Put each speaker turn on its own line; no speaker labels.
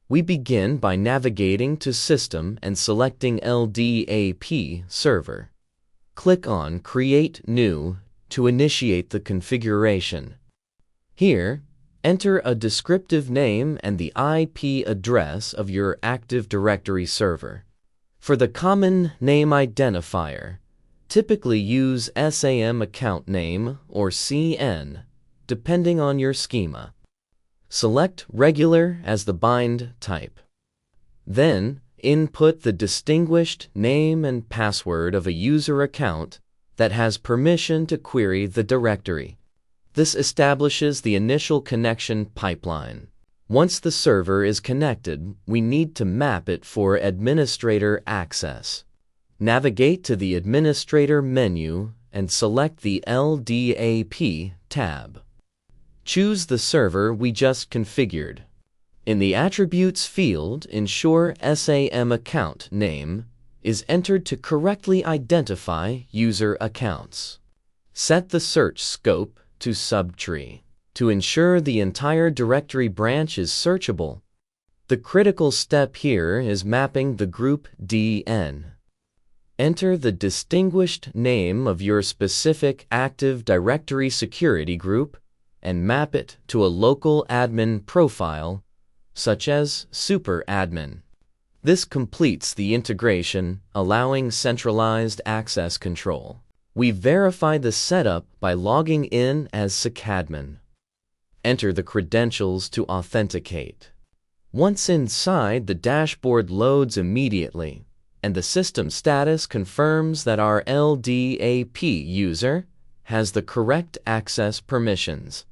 We begin by navigating to System and selecting LDAP Server. Click on Create New to initiate the configuration. Here, enter a descriptive name and the IP address of your Active Directory server. For the common name identifier, typically use SAM account name or CN, depending on your schema. Select Regular as the bind type. Then, input the distinguished name and password of a user account that has permission to query the directory. This establishes the initial connection pipeline. Once the server is connected, we need to map it for administrator access. Navigate to the Administrator menu and select the LDAP tab. Choose the server we just configured. In the Attributes field, ensure SAM account name is entered to correctly identify user accounts. Set the search scope to subtree to ensure the entire directory branch is searchable. The critical step here is mapping the group DN. Enter the distinguished name of your specific Active Directory security group and map it to a local admin profile, such as superadmin. This completes the integration, allowing centralized access control. We verify the setup by logging in as sysadmin. Enter the credentials to authenticate. Once inside, the dashboard loads immediately, and the system status confirms that our LDAP user has the correct access permissions.